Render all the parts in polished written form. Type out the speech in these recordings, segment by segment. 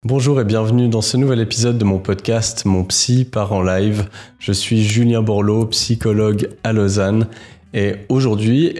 Bonjour et bienvenue dans ce nouvel épisode de mon podcast Mon Psy part en live. Je suis Julien Borloo, psychologue à Lausanne. Et aujourd'hui,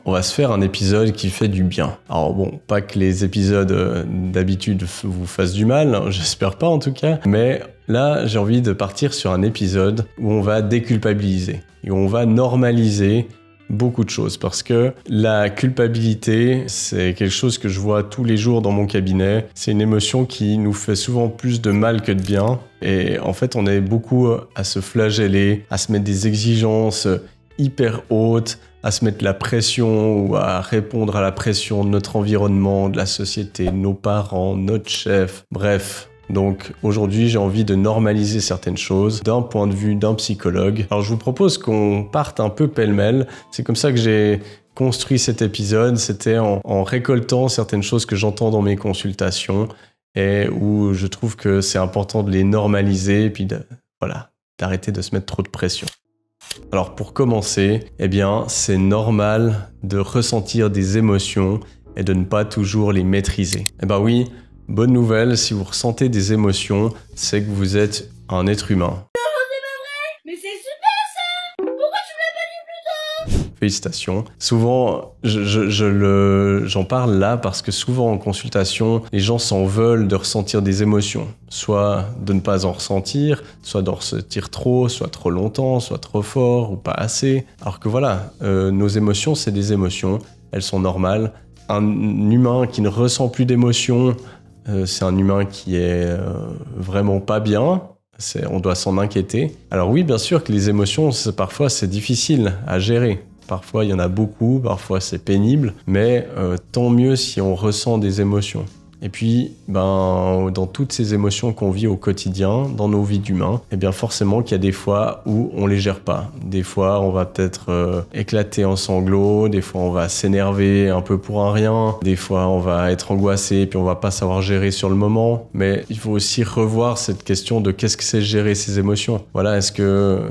on va se faire un épisode qui fait du bien. Alors bon, pas que les épisodes d'habitude vous fassent du mal, hein, j'espère pas en tout cas. Mais là, j'ai envie de partir sur un épisode où on va déculpabiliser et où on va normaliser beaucoup de choses, parce que la culpabilité, c'est quelque chose que je vois tous les jours dans mon cabinet. C'est une émotion qui nous fait souvent plus de mal que de bien. Et en fait, on est beaucoup à se flageller, à se mettre des exigences hyper hautes, à se mettre la pression ou à répondre à la pression de notre environnement, de la société, de nos parents, notre chef, bref. Donc aujourd'hui, j'ai envie de normaliser certaines choses d'un point de vue d'un psychologue. Alors je vous propose qu'on parte un peu pêle-mêle. C'est comme ça que j'ai construit cet épisode. C'était en récoltant certaines choses que j'entends dans mes consultations et où je trouve que c'est important de les normaliser et puis d'arrêter de se mettre trop de pression. Alors pour commencer, c'est normal de ressentir des émotions et de ne pas toujours les maîtriser. Oui, bonne nouvelle, si vous ressentez des émotions, c'est que vous êtes un être humain. Non, c'est pas vrai! Mais c'est super ça! Pourquoi tu me l'as pas dit plus tôt? Félicitations. Souvent, j'en parle là parce que souvent en consultation, les gens s'en veulent de ressentir des émotions. Soit de ne pas en ressentir, soit d'en ressentir trop, soit trop longtemps, soit trop fort ou pas assez. Alors que nos émotions, c'est des émotions, elles sont normales. Un humain qui ne ressent plus d'émotions, c'est un humain qui est vraiment pas bien. On doit s'en inquiéter. Alors oui, bien sûr que les émotions, parfois c'est difficile à gérer. Parfois il y en a beaucoup, parfois c'est pénible. Mais tant mieux si on ressent des émotions. Et puis, dans toutes ces émotions qu'on vit au quotidien, dans nos vies d'humains, forcément qu'il y a des fois où on les gère pas. Des fois, on va peut-être éclater en sanglots, des fois on va s'énerver un peu pour un rien, des fois on va être angoissé et puis on va pas savoir gérer sur le moment. Mais il faut aussi revoir cette question de qu'est-ce que c'est gérer ces émotions. Voilà, est-ce que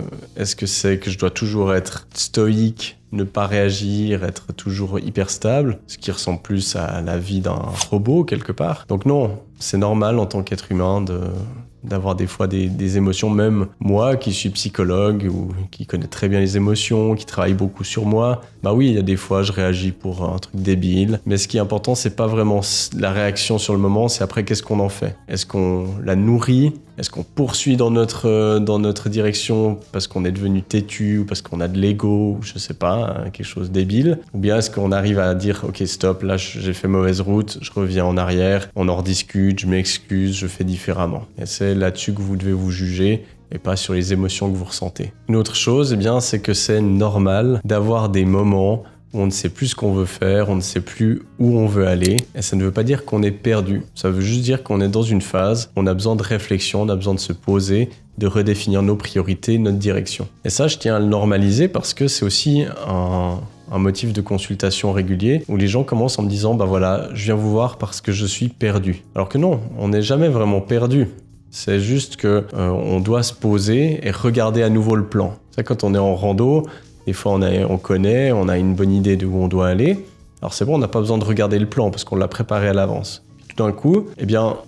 c'est que je dois toujours être stoïque, ne pas réagir, être toujours hyper stable, ce qui ressemble plus à la vie d'un robot quelque part. Donc non, c'est normal en tant qu'être humain d'avoir des fois des émotions, même moi qui suis psychologue ou qui connais très bien les émotions, qui travaille beaucoup sur moi, oui, il y a des fois je réagis pour un truc débile, mais ce qui est important, c'est pas vraiment la réaction sur le moment, c'est après qu'est-ce qu'on en fait. Est-ce qu'on la nourrit? Est-ce qu'on poursuit dans notre direction parce qu'on est devenu têtu ou parce qu'on a de l'ego ou je sais pas, quelque chose de débile? Ou bien est-ce qu'on arrive à dire ok stop, là j'ai fait mauvaise route, je reviens en arrière, on en rediscute, je m'excuse, je fais différemment. Et c'est là-dessus que vous devez vous juger et pas sur les émotions que vous ressentez. Une autre chose, c'est que c'est normal d'avoir des moments où on ne sait plus ce qu'on veut faire, on ne sait plus où on veut aller. Et ça ne veut pas dire qu'on est perdu. Ça veut juste dire qu'on est dans une phase où on a besoin de réflexion, on a besoin de se poser, de redéfinir nos priorités, notre direction. Et ça, je tiens à le normaliser parce que c'est aussi un motif de consultation régulier où les gens commencent en me disant je viens vous voir parce que je suis perdu. Alors que non, on n'est jamais vraiment perdu. C'est juste que on doit se poser et regarder à nouveau le plan. Ça, quand on est en rando, des fois on connaît, on a une bonne idée de où on doit aller. Alors c'est bon, on n'a pas besoin de regarder le plan parce qu'on l'a préparé à l'avance. Puis tout d'un coup,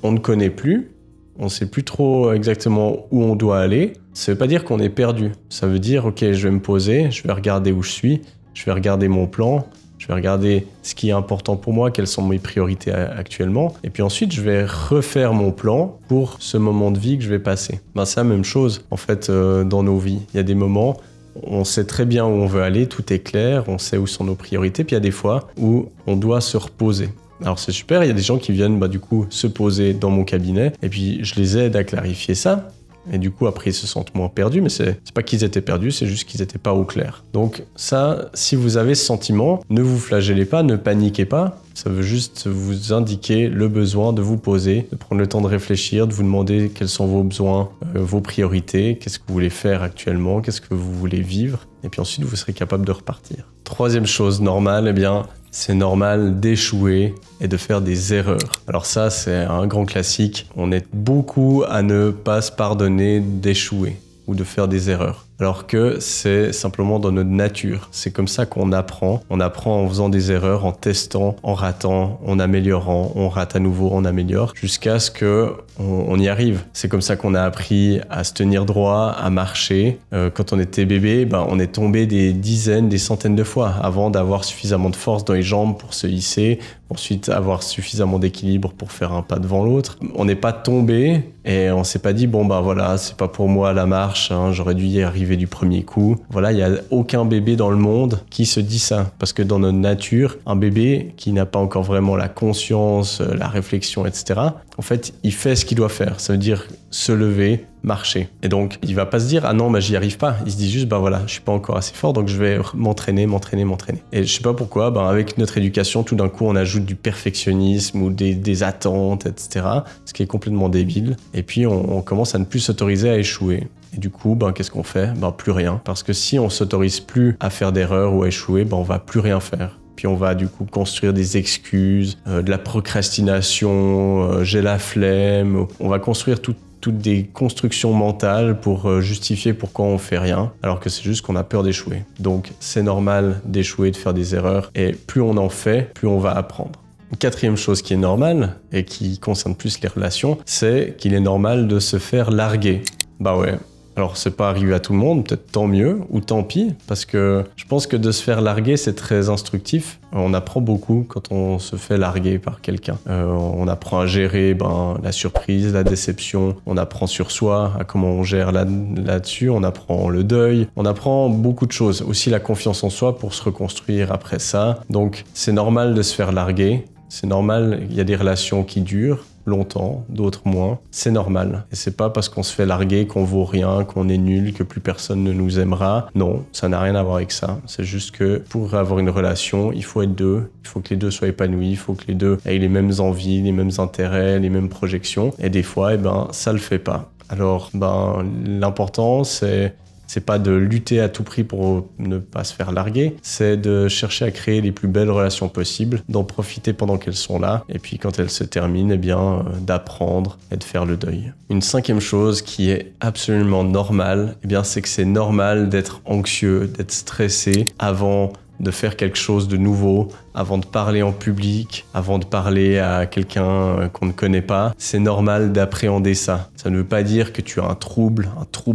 on ne connaît plus, on ne sait plus trop exactement où on doit aller. Ça ne veut pas dire qu'on est perdu. Ça veut dire ok, je vais me poser, je vais regarder où je suis, je vais regarder mon plan, je vais regarder ce qui est important pour moi, quelles sont mes priorités actuellement. Et puis ensuite, je vais refaire mon plan pour ce moment de vie que je vais passer. C'est la même chose, en fait, dans nos vies. Il y a des moments, on sait très bien où on veut aller, tout est clair, on sait où sont nos priorités. Puis il y a des fois où on doit se reposer. Alors c'est super, il y a des gens qui viennent se poser dans mon cabinet. Et puis je les aide à clarifier ça. Et du coup, après, ils se sentent moins perdus, mais c'est pas qu'ils étaient perdus, c'est juste qu'ils n'étaient pas au clair. Donc ça, si vous avez ce sentiment, ne vous flagellez pas, ne paniquez pas. Ça veut juste vous indiquer le besoin de vous poser, de prendre le temps de réfléchir, de vous demander quels sont vos besoins, vos priorités, qu'est-ce que vous voulez faire actuellement, qu'est-ce que vous voulez vivre. Et puis ensuite, vous serez capable de repartir. Troisième chose normale, c'est normal d'échouer et de faire des erreurs. Alors ça, c'est un grand classique. On est beaucoup à ne pas se pardonner d'échouer ou de faire des erreurs. alors que c'est simplement dans notre nature. C'est comme ça qu'on apprend. On apprend en faisant des erreurs, en testant, en ratant, en améliorant, on rate à nouveau, on améliore, jusqu'à ce que on y arrive. C'est comme ça qu'on a appris à se tenir droit, à marcher. Quand on était bébé, on est tombé des dizaines, des centaines de fois avant d'avoir suffisamment de force dans les jambes pour se hisser, ensuite avoir suffisamment d'équilibre pour faire un pas devant l'autre. On n'est pas tombé et on s'est pas dit voilà, c'est pas pour moi la marche, j'aurais dû y arriver du premier coup. Voilà, il y a aucun bébé dans le monde qui se dit ça, parce que dans notre nature, un bébé qui n'a pas encore vraiment la conscience, la réflexion, etc., en fait, il fait ce qu'il doit faire. Ça veut dire se lever, marcher. Et donc, il va pas se dire « Ah non, j'y arrive pas ». Il se dit juste « voilà, je suis pas encore assez fort, donc je vais m'entraîner. » Et je sais pas pourquoi, avec notre éducation, tout d'un coup, on ajoute du perfectionnisme ou des attentes, etc., ce qui est complètement débile. Et puis, on commence à ne plus s'autoriser à échouer. Et du coup, qu'est-ce qu'on fait ? Plus rien. Parce que si on s'autorise plus à faire d'erreurs ou à échouer, on va plus rien faire. Puis on va du coup construire des excuses, de la procrastination, j'ai la flemme. On va construire toutes des constructions mentales pour justifier pourquoi on fait rien, alors que c'est juste qu'on a peur d'échouer. Donc c'est normal d'échouer, de faire des erreurs, et plus on en fait, plus on va apprendre. Une quatrième chose qui est normale, et qui concerne plus les relations, c'est qu'il est normal de se faire larguer. Ouais. Alors, c'est pas arrivé à tout le monde, peut-être tant mieux ou tant pis, parce que je pense que de se faire larguer, c'est très instructif. On apprend beaucoup quand on se fait larguer par quelqu'un. On apprend à gérer la surprise, la déception. On apprend sur soi, à comment on gère là-dessus. On apprend le deuil. On apprend beaucoup de choses. Aussi la confiance en soi pour se reconstruire après ça. Donc, c'est normal de se faire larguer. C'est normal, il y a des relations qui durent longtemps, d'autres moins. C'est normal. Et c'est pas parce qu'on se fait larguer qu'on vaut rien, qu'on est nul, que plus personne ne nous aimera. Non, ça n'a rien à voir avec ça. C'est juste que pour avoir une relation, il faut être deux. Il faut que les deux soient épanouis. Il faut que les deux aient les mêmes envies, les mêmes intérêts, les mêmes projections. Et des fois, ça le fait pas. Alors, l'important, c'est pas de lutter à tout prix pour ne pas se faire larguer, c'est de chercher à créer les plus belles relations possibles, d'en profiter pendant qu'elles sont là, et puis quand elles se terminent, d'apprendre et de faire le deuil. Une cinquième chose qui est absolument normale, c'est que c'est normal d'être anxieux, d'être stressé avant de faire quelque chose de nouveau, avant de parler en public, avant de parler à quelqu'un qu'on ne connaît pas. C'est normal d'appréhender ça. Ça ne veut pas dire que tu as un trouble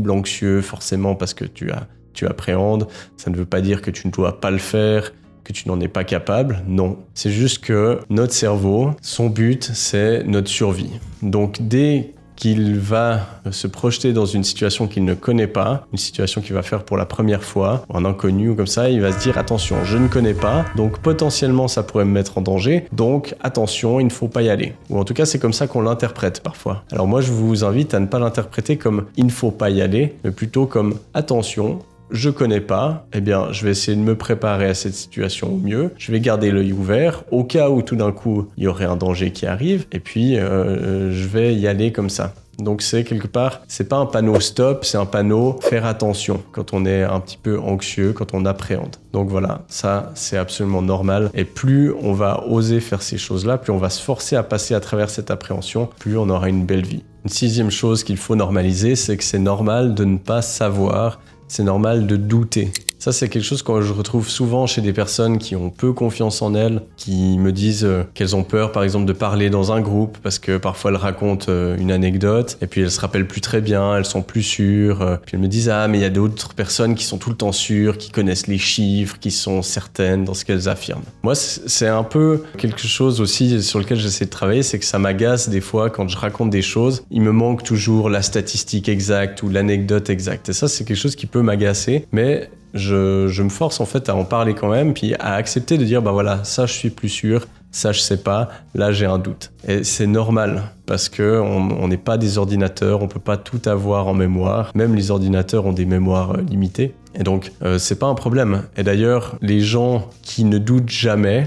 anxieux forcément parce que tu appréhendes. Ça ne veut pas dire que tu ne dois pas le faire, que tu n'en es pas capable. Non. C'est juste que notre cerveau, son but, c'est notre survie. Donc dès qu'il va se projeter dans une situation qu'il ne connaît pas, une situation qu'il va faire pour la première fois, un inconnu ou comme ça, il va se dire attention, je ne connais pas, donc potentiellement ça pourrait me mettre en danger, donc attention, il ne faut pas y aller. Ou en tout cas, c'est comme ça qu'on l'interprète parfois. Alors moi, je vous invite à ne pas l'interpréter comme il ne faut pas y aller, mais plutôt comme attention, je connais pas, je vais essayer de me préparer à cette situation au mieux. Je vais garder l'œil ouvert au cas où tout d'un coup il y aurait un danger qui arrive, et puis je vais y aller comme ça. Donc c'est quelque part, c'est pas un panneau stop, c'est un panneau faire attention quand on est un petit peu anxieux, quand on appréhende. Donc voilà, ça c'est absolument normal. Et plus on va oser faire ces choses-là, plus on va se forcer à passer à travers cette appréhension, plus on aura une belle vie. Une sixième chose qu'il faut normaliser, c'est que c'est normal de ne pas savoir. C'est normal de douter. Ça, c'est quelque chose que je retrouve souvent chez des personnes qui ont peu confiance en elles, qui me disent qu'elles ont peur, par exemple, de parler dans un groupe parce que parfois elles racontent une anecdote et puis elles se rappellent plus très bien, elles sont plus sûres. Puis elles me disent « Ah, mais il y a d'autres personnes qui sont tout le temps sûres, qui connaissent les chiffres, qui sont certaines dans ce qu'elles affirment. » Moi, c'est un peu quelque chose aussi sur lequel j'essaie de travailler, c'est que ça m'agace des fois quand je raconte des choses. Il me manque toujours la statistique exacte ou l'anecdote exacte. Et ça, c'est quelque chose qui peut m'agacer, mais je me force en fait à en parler quand même, puis à accepter de dire voilà, ça je suis plus sûr, ça je sais pas, là j'ai un doute. Et c'est normal, parce que on n'est pas des ordinateurs, on peut pas tout avoir en mémoire, même les ordinateurs ont des mémoires limitées. Et donc, c'est pas un problème. Et d'ailleurs, les gens qui ne doutent jamais,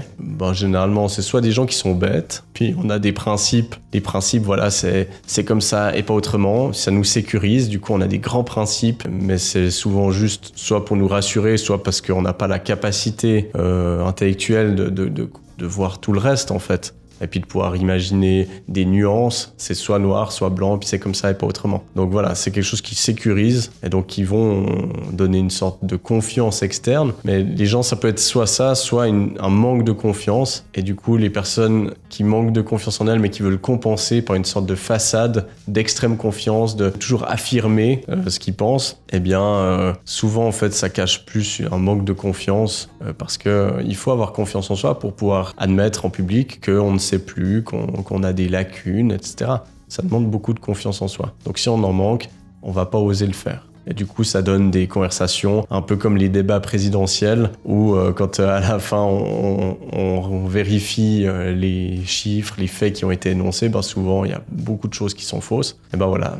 généralement, c'est soit des gens qui sont bêtes, puis on a des principes. Les principes, voilà, c'est comme ça et pas autrement. Ça nous sécurise, du coup, on a des grands principes, mais c'est souvent juste soit pour nous rassurer, soit parce qu'on n'a pas la capacité intellectuelle de voir tout le reste, en fait. et puis de pouvoir imaginer des nuances, c'est soit noir, soit blanc, puis c'est comme ça et pas autrement. Donc voilà, c'est quelque chose qui sécurise et donc qui vont donner une sorte de confiance externe, mais les gens, ça peut être soit ça, soit un manque de confiance, et du coup les personnes qui manquent de confiance en elles mais qui veulent compenser par une sorte de façade d'extrême confiance, de toujours affirmer ce qu'ils pensent, eh bien souvent en fait ça cache plus un manque de confiance parce que il faut avoir confiance en soi pour pouvoir admettre en public qu'on ne sait plus, qu'on a des lacunes, etc. Ça demande beaucoup de confiance en soi. Donc si on en manque, on va pas oser le faire. Et du coup, ça donne des conversations un peu comme les débats présidentiels où quand à la fin on vérifie les chiffres, les faits qui ont été énoncés, ben souvent il y a beaucoup de choses qui sont fausses. Et ben voilà,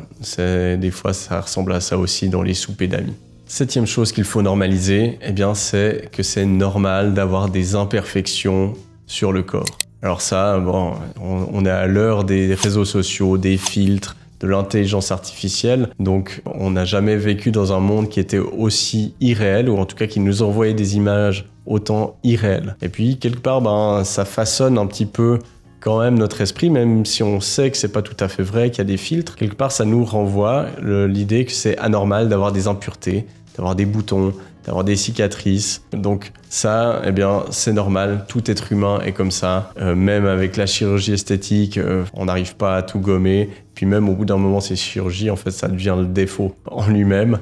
des fois ça ressemble à ça aussi dans les soupers d'amis. 7e chose qu'il faut normaliser, eh bien c'est que c'est normal d'avoir des imperfections sur le corps. Alors ça, bon, on est à l'heure des réseaux sociaux, des filtres, de l'intelligence artificielle. Donc, on n'a jamais vécu dans un monde qui était aussi irréel, ou en tout cas qui nous envoyait des images autant irréelles. Et puis, quelque part, ça façonne un petit peu quand même notre esprit, même si on sait que c'est pas tout à fait vrai, qu'il y a des filtres. Quelque part, ça nous renvoie l'idée que c'est anormal d'avoir des impuretés, d'avoir des boutons, d'avoir des cicatrices. Donc ça, eh bien, c'est normal. Tout être humain est comme ça. Même avec la chirurgie esthétique, on n'arrive pas à tout gommer. Puis même au bout d'un moment, ces chirurgies, en fait, ça devient le défaut en lui-même.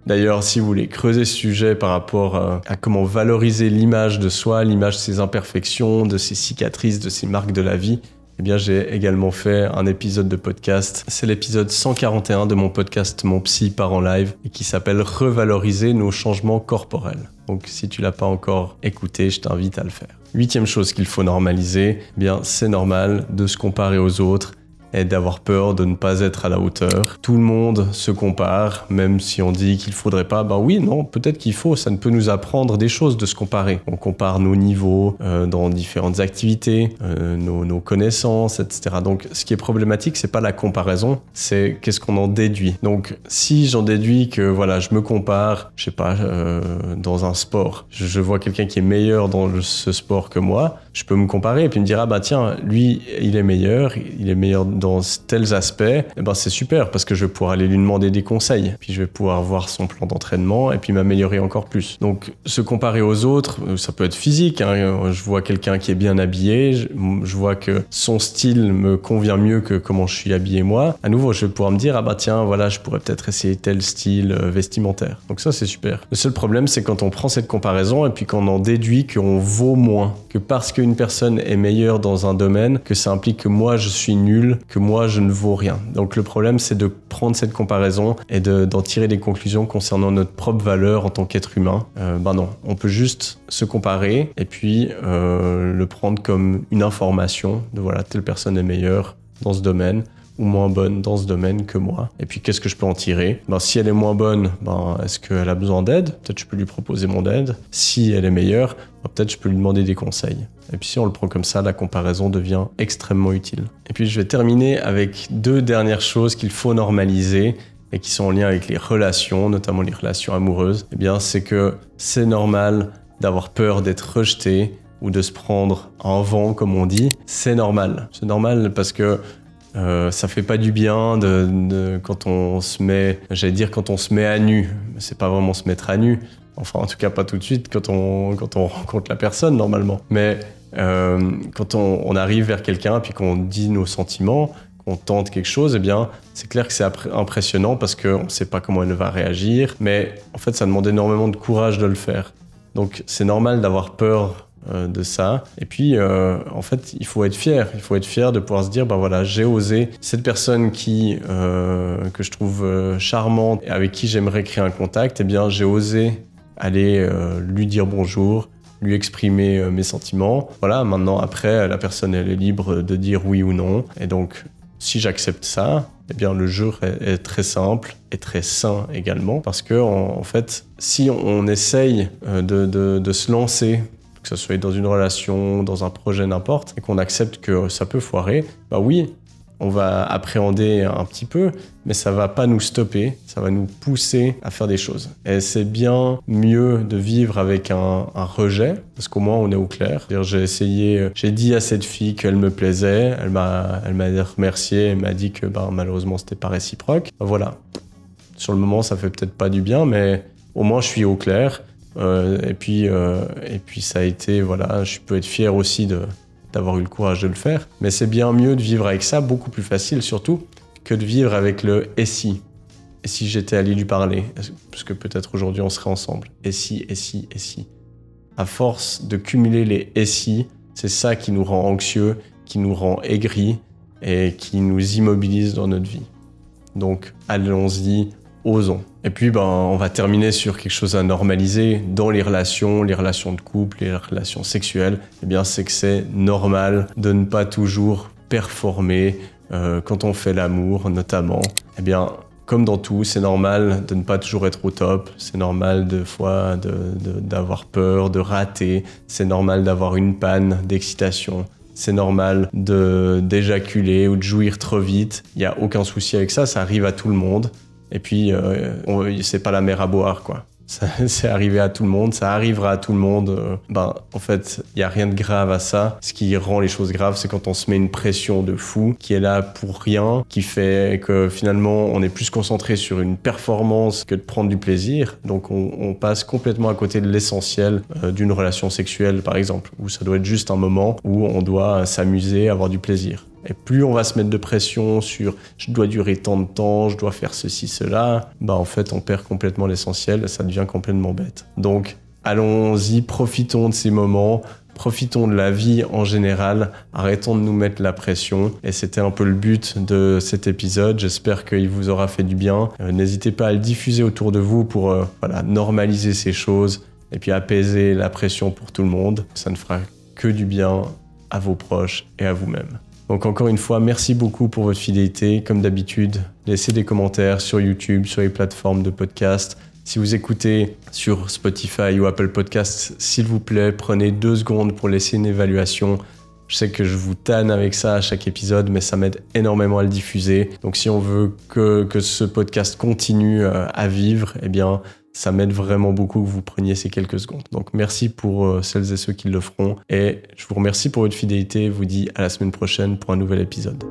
D'ailleurs, si vous voulez creuser ce sujet par rapport à comment valoriser l'image de soi, l'image de ses imperfections, de ses cicatrices, de ses marques de la vie, eh bien, j'ai également fait un épisode de podcast. C'est l'épisode 141 de mon podcast Mon Psy part en live et qui s'appelle « Revaloriser nos changements corporels ». Donc, si tu l'as pas encore écouté, je t'invite à le faire. 8e chose qu'il faut normaliser, eh bien, c'est normal de se comparer aux autres et d'avoir peur de ne pas être à la hauteur. Tout le monde se compare, même si on dit qu'il faudrait pas. Ben oui, non, peut-être qu'il faut. Ça ne peut nous apprendre des choses de se comparer. On compare nos niveaux dans différentes activités, nos connaissances, etc. Donc, ce qui est problématique, c'est pas la comparaison, c'est qu'est-ce qu'on en déduit. Donc, si j'en déduis que voilà, je me compare, je sais pas, dans un sport, je vois quelqu'un qui est meilleur dans ce sport que moi, je peux me comparer et puis me dire ah bah tiens, lui, il est meilleur dans tels aspects, et ben c'est super parce que je vais pouvoir aller lui demander des conseils, puis je vais pouvoir voir son plan d'entraînement et puis m'améliorer encore plus. Donc se comparer aux autres, ça peut être physique, hein. Je vois quelqu'un qui est bien habillé, je vois que son style me convient mieux que comment je suis habillé moi. À nouveau, je vais pouvoir me dire ah bah tiens, voilà, je pourrais peut-être essayer tel style vestimentaire. Donc ça c'est super. Le seul problème c'est quand on prend cette comparaison et puis qu'on en déduit qu'on vaut moins, que parce qu'une personne est meilleure dans un domaine, que ça implique que moi je suis nul, que moi je ne vaux rien. Donc le problème c'est de prendre cette comparaison et d'en tirer des conclusions concernant notre propre valeur en tant qu'être humain. Non, on peut juste se comparer et puis le prendre comme une information de voilà, telle personne est meilleure dans ce domaine ou moins bonne dans ce domaine que moi. Et puis qu'est-ce que je peux en tirer? Si elle est moins bonne, est-ce qu'elle a besoin d'aide? Peut-être je peux lui proposer mon aide. Si elle est meilleure, peut-être je peux lui demander des conseils. Et puis si on le prend comme ça, la comparaison devient extrêmement utile. Et puis je vais terminer avec 2 dernières choses qu'il faut normaliser et qui sont en lien avec les relations, notamment les relations amoureuses. Eh bien, c'est que c'est normal d'avoir peur d'être rejeté ou de se prendre un vent, comme on dit. C'est normal. C'est normal parce que ça fait pas du bien quand on se met, quand on se met à nu. C'est pas vraiment se mettre à nu. Enfin, en tout cas, pas tout de suite quand on rencontre la personne, normalement. Mais quand on arrive vers quelqu'un puis qu'on dit nos sentiments, qu'on tente quelque chose, eh bien, c'est clair que c'est impressionnant parce qu'on ne sait pas comment elle va réagir. Mais en fait, ça demande énormément de courage de le faire. Donc, c'est normal d'avoir peur de ça. Et puis, en fait, il faut être fier. Il faut être fier de pouvoir se dire, voilà, j'ai osé. Cette personne que je trouve charmante et avec qui j'aimerais créer un contact, eh bien, j'ai osé aller lui dire bonjour, lui exprimer mes sentiments. Voilà, maintenant, après, la personne, elle est libre de dire oui ou non. Et donc, si j'accepte ça, eh bien, le jeu est très simple et très sain également. Parce que, en fait, si on essaye de se lancer, que ce soit dans une relation, dans un projet, n'importe, et qu'on accepte que ça peut foirer, oui, on va appréhender un petit peu, mais ça va pas nous stopper, ça va nous pousser à faire des choses. Et c'est bien mieux de vivre avec un rejet, parce qu'au moins on est au clair. J'ai dit à cette fille qu'elle me plaisait, elle m'a remercié, elle m'a dit que malheureusement c'était pas réciproque. Voilà. Sur le moment, ça fait peut-être pas du bien, mais au moins je suis au clair. Et puis ça a été, voilà, je peux être fier aussi d'avoir eu le courage de le faire. Mais c'est bien mieux de vivre avec ça, beaucoup plus facile surtout, que de vivre avec le « et si ». Et si j'étais allé lui parler, parce que peut-être aujourd'hui on serait ensemble. Et si, et si, et si. À force de cumuler les « et si », c'est ça qui nous rend anxieux, qui nous rend aigris et qui nous immobilise dans notre vie. Donc allons-y, osons. Et puis on va terminer sur quelque chose à normaliser dans les relations de couple, les relations sexuelles. Eh bien, c'est que c'est normal de ne pas toujours performer quand on fait l'amour, notamment. Eh bien, comme dans tout, c'est normal de ne pas toujours être au top. C'est normal des fois d'avoir peur, de rater. C'est normal d'avoir une panne d'excitation. C'est normal d'éjaculer ou de jouir trop vite. Il n'y a aucun souci avec ça, ça arrive à tout le monde. Et puis, c'est pas la mer à boire, quoi. C'est arrivé à tout le monde, ça arrivera à tout le monde. En fait, il n'y a rien de grave à ça. Ce qui rend les choses graves, c'est quand on se met une pression de fou qui est là pour rien, qui fait que finalement, on est plus concentré sur une performance que de prendre du plaisir. Donc, on passe complètement à côté de l'essentiel d'une relation sexuelle, par exemple, où ça doit être juste un moment où on doit s'amuser, avoir du plaisir. Et plus on va se mettre de pression sur « je dois durer tant de temps, je dois faire ceci, cela », en fait, on perd complètement l'essentiel, ça devient complètement bête. Donc, allons-y, profitons de ces moments, profitons de la vie en général, arrêtons de nous mettre la pression. Et c'était un peu le but de cet épisode, j'espère qu'il vous aura fait du bien. N'hésitez pas à le diffuser autour de vous pour normaliser ces choses et puis apaiser la pression pour tout le monde. Ça ne fera que du bien à vos proches et à vous-même. Donc encore une fois, merci beaucoup pour votre fidélité. Comme d'habitude, laissez des commentaires sur YouTube, sur les plateformes de podcast. Si vous écoutez sur Spotify ou Apple Podcasts, s'il vous plaît, prenez 2 secondes pour laisser une évaluation. Je sais que je vous tanne avec ça à chaque épisode, mais ça m'aide énormément à le diffuser. Donc si on veut que ce podcast continue à vivre, eh bien, ça m'aide vraiment beaucoup que vous preniez ces quelques secondes. Donc merci pour celles et ceux qui le feront. Et je vous remercie pour votre fidélité. Je vous dis à la semaine prochaine pour un nouvel épisode.